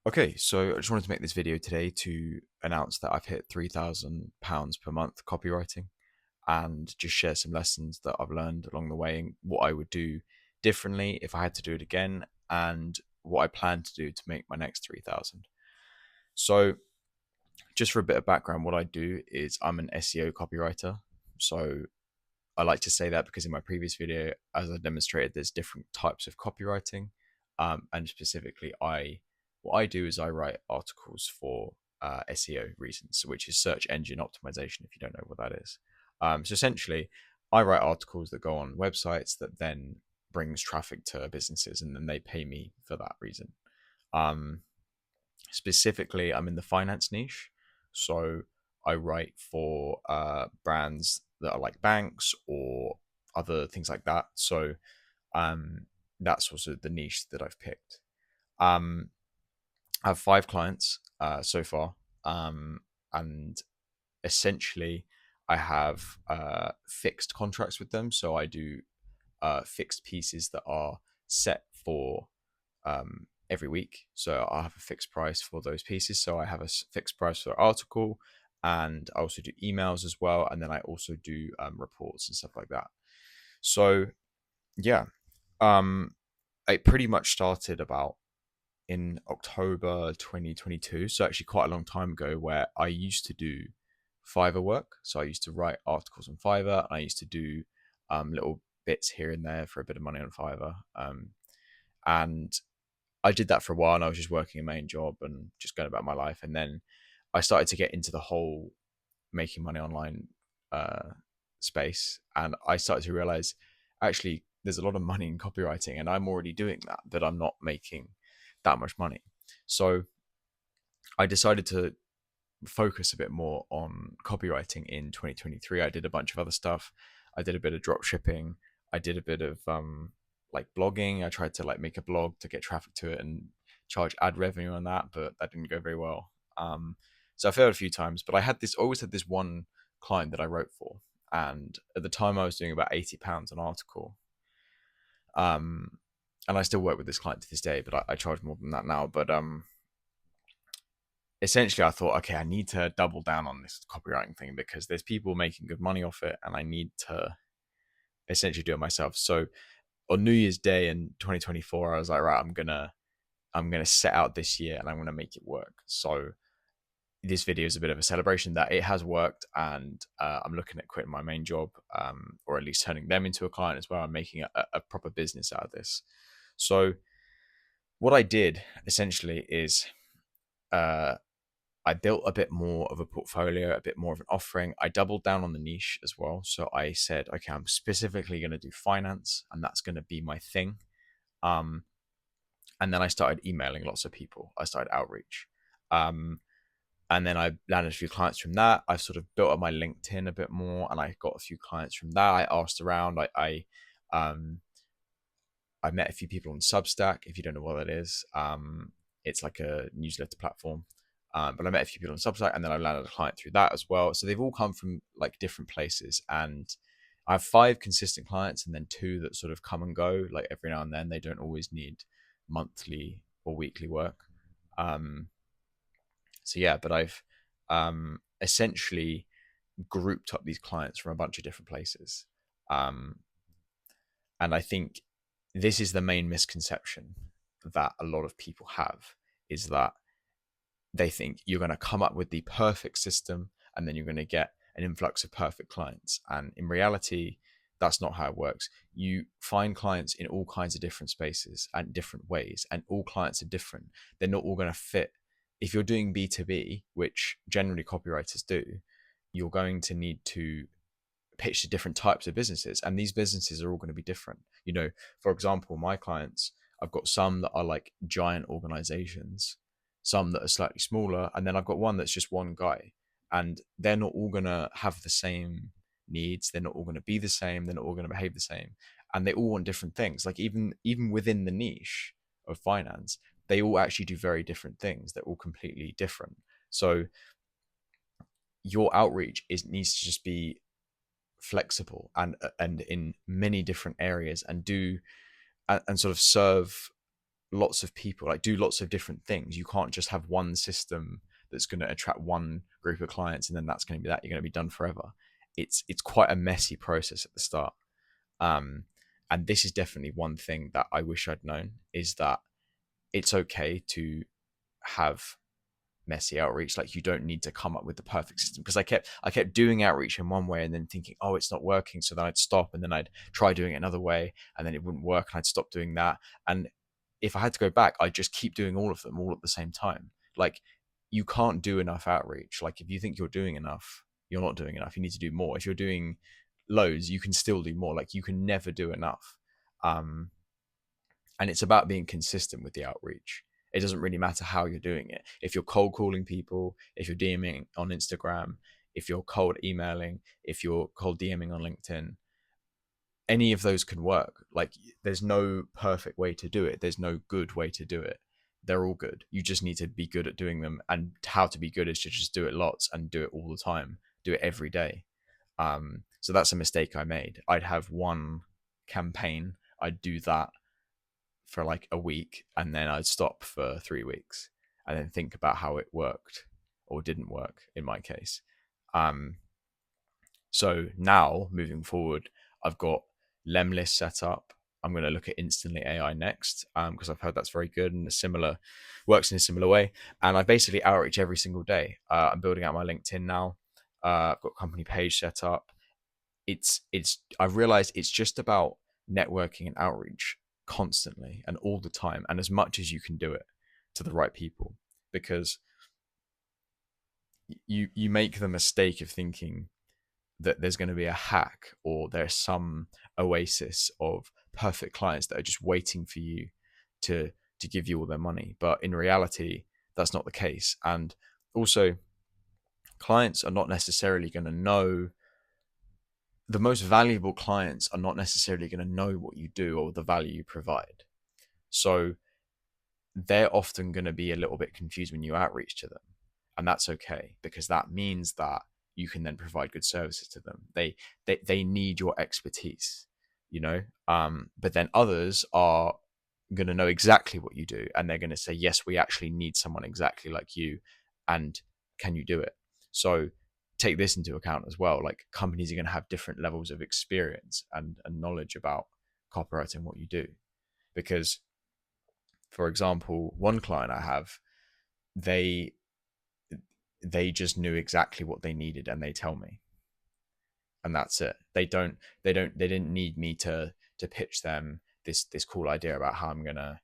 Okay, so I just wanted to make this video today to announce that I've hit £3,000 per month copywriting and just share some lessons that I've learned along the way and what I would do differently if I had to do it again and what I plan to do to make my next 3,000. So, just for a bit of background, what I do is I'm an SEO copywriter. So, I like to say that because in my previous video, as I demonstrated, there's different types of copywriting, and specifically, I what I do is I write articles for SEO reasons, which is search engine optimization. If you don't know what that is, so essentially, I write articles that go on websites that then brings traffic to businesses, and then they pay me for that reason. Um, Specifically, I'm in the finance niche, so I write for brands that are like banks or other things like that. So um, that's also the niche that I've picked. Um, I have 5 clients so far, and essentially, I have fixed contracts with them. So I do fixed pieces that are set for every week. So I have a fixed price for those pieces. So I have a fixed price for the article, and I also do emails as well. And then I also do reports and stuff like that. So yeah, um, it pretty much started about in October 2022. So actually quite a long time ago, where I used to do Fiverr work. So I used to write articles on Fiverr. And I used to do little bits here and there for a bit of money on Fiverr. And I did that for a while, and I was just working a main job and just going about my life. And then I started to get into the whole making money online uh, space, and I started to realize actually there's a lot of money in copywriting, and I'm already doing that, but I'm not making that much money. So I decided to focus a bit more on copywriting in 2023. I did a bunch of other stuff. I did a bit of drop shipping. I did a bit of like blogging. I tried to like make a blog to get traffic to it and charge ad revenue on that, but that didn't go very well. So I failed a few times, but I had this always had this one client that I wrote for, and at the time I was doing about £80 an article. Um, and I still work with this client to this day, but I charge more than that now. But essentially I thought, okay, I need to double down on this copywriting thing because there's people making good money off it, and I need to essentially do it myself. So on New Year's Day in 2024, I was like, right, I'm gonna set out this year and I'm gonna make it work. So this video is a bit of a celebration that it has worked, and I'm looking at quitting my main job, or at least turning them into a client as well. I'm making a proper business out of this. So what I did essentially is uh, I built a bit more of a portfolio, a bit more of an offering. I doubled down on the niche as well. So I said, okay, I'm specifically going to do finance, and that's going to be my thing. Um, and then I started emailing lots of people. I started outreach. Um, and then I landed a few clients from that. I've sort of built up my LinkedIn a bit more, and I got a few clients from that. I asked around. Um, I met a few people on Substack. If you don't know what that is, it's like a newsletter platform. But I met a few people on Substack, and then I landed a client through that as well. So they've all come from like different places, and I have 5 consistent clients, and then 2 that sort of come and go, like every now and then. They don't always need monthly or weekly work. Um, so yeah, but I've essentially grouped up these clients from a bunch of different places, um, and I think this is the main misconception that a lot of people have, is that they think you're going to come up with the perfect system and then you're going to get an influx of perfect clients. And in reality, that's not how it works. You find clients in all kinds of different spaces and different ways, and all clients are different. They're not all going to fit. If you're doing B2B, which generally copywriters do, you're going to need to pitch to different types of businesses, and these businesses are all going to be different. For example, my clients, I've got some that are like giant organizations, some that are slightly smaller, and then I've got one that's just one guy, and they're not all going to have the same needs. They're not all going to be the same. They're not all going to behave the same, and they all want different things. Like even within the niche of finance, they all actually do very different things. They're all completely different. So your outreach needs to just be flexible and in many different areas, and do and sort of serve lots of people, like do lots of different things. You can't just have one system that's going to attract one group of clients and then that's going to be that. You're going to be done forever. It's quite a messy process at the start. Um, and this is definitely one thing that I wish I'd known, is that it's okay to have messy outreach. Like, you don't need to come up with the perfect system, because I kept doing outreach in one way and then thinking, oh, it's not working, so then I'd stop and then I'd try doing it another way and then it wouldn't work and I'd stop doing that. And if I had to go back, I'd just keep doing all of them all at the same time. Like, you can't do enough outreach. Like, if you think you're doing enough, you're not doing enough. You need to do more. If you're doing loads, you can still do more. Like, you can never do enough. um and it's about being consistent with the outreach. It doesn't really matter how you're doing it. If you're cold calling people, if you're DMing on Instagram, if you're cold emailing, if you're cold DMing on LinkedIn, any of those can work. Like, there's no perfect way to do it. There's no good way to do it. They're all good. You just need to be good at doing them. And how to be good is to just do it lots and do it all the time. Do it every day. So that's a mistake I made. I'd have one campaign. I'd do that for like a week and then I'd stop for 3 weeks and then think about how it worked or didn't work in my case. So now moving forward, I've got Lemlist set up. I'm going to look at Instantly AI next, because I've heard that's very good and works in a similar way. And I basically outreach every single day. I'm building out my LinkedIn now. I've got a company page set up. I've realized it's just about networking and outreach constantly and all the time, and as much as you can do it to the right people, because you make the mistake of thinking that there's going to be a hack or there's some oasis of perfect clients that are just waiting for you to give you all their money. But in reality, that's not the case. And also, clients are not necessarily going to know, the most valuable clients are not necessarily going to know what you do or the value you provide. So they're often going to be a little bit confused when you outreach to them. And that's okay, because that means that you can then provide good services to them. They need your expertise, you know. But then others are going to know exactly what you do, and they're going to say, yes, we actually need someone exactly like you, and can you do it? So take this into account as well. Like, companies are going to have different levels of experience and knowledge about copywriting, what you do. Because, for example, one client I have, they just knew exactly what they needed and they tell me, and that's it. They didn't need me to pitch them this cool idea about how I'm gonna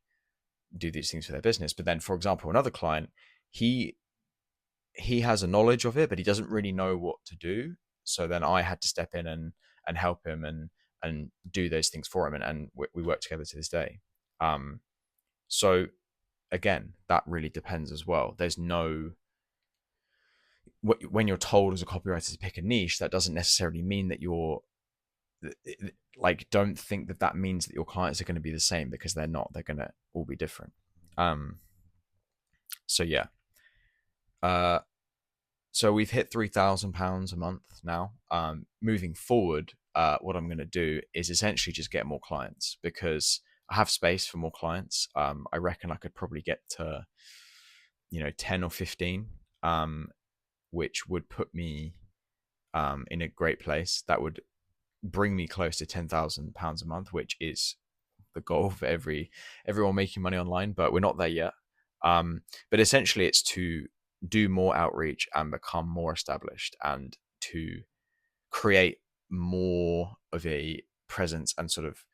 do these things for their business. But then, for example, another client, he has a knowledge of it, but he doesn't really know what to do. So then I had to step in and help him and do those things for him, and we work together to this day. So again, that really depends as well. There's no, when you're told as a copywriter to pick a niche, that doesn't necessarily mean that you're, like, don't think that means that your clients are going to be the same, because they're not. They're going to all be different. So yeah. So we've hit £3,000 a month now. Moving forward, what I'm going to do is essentially just get more clients, because I have space for more clients. I reckon I could probably get to 10 or 15, which would put me in a great place. That would bring me close to £10,000 a month, which is the goal for everyone making money online, but we're not there yet. But essentially, it's to do more outreach and become more established, and to create more of a presence and sort of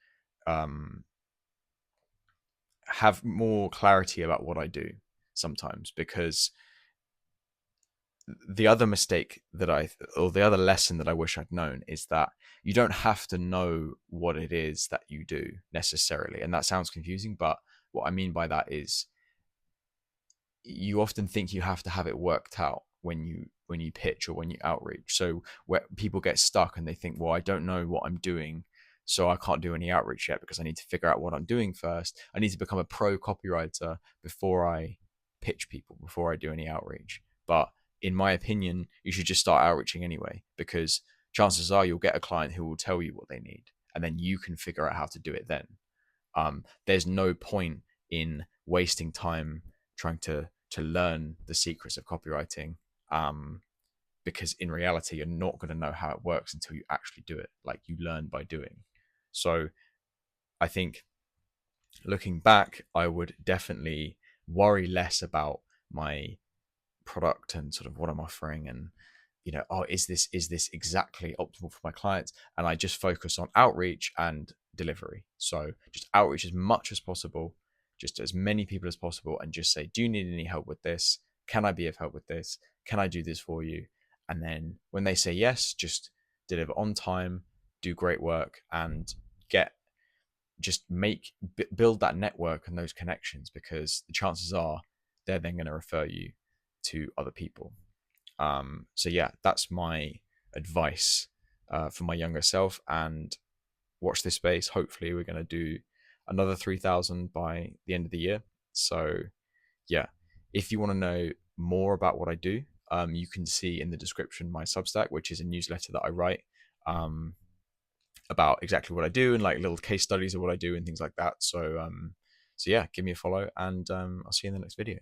have more clarity about what I do sometimes. Because the other mistake or the other lesson that I wish I'd known, is that you don't have to know what it is that you do necessarily. And that sounds confusing, but what I mean by that is, you often think you have to have it worked out when you pitch or when you outreach. So where people get stuck and they think, well, I don't know what I'm doing, so I can't do any outreach yet, because I need to figure out what I'm doing first. I need to become a pro copywriter before I pitch people, before I do any outreach. But in my opinion, you should just start outreaching anyway, because chances are you'll get a client who will tell you what they need, and then you can figure out how to do it then. There's no point in wasting time trying to learn the secrets of copywriting, because in reality you're not going to know how it works until you actually do it. Like, you learn by doing. So I think, looking back, I would definitely worry less about my product and sort of what I'm offering, and oh, is this exactly optimal for my clients? And I just focus on outreach and delivery. So just outreach as much as possible, just as many people as possible, and just say, do you need any help with this? Can I be of help with this? Can I do this for you? And then when they say yes, just deliver on time, do great work, and get just build that network and those connections, because the chances are they're then going to refer you to other people. So yeah, that's my advice for my younger self. And watch this space. Hopefully, we're going to do another 3,000 by the end of the year. So yeah, if you want to know more about what I do, you can see in the description my Substack, which is a newsletter that I write about exactly what I do, and like little case studies of what I do and things like that. So yeah, give me a follow, and I'll see you in the next video.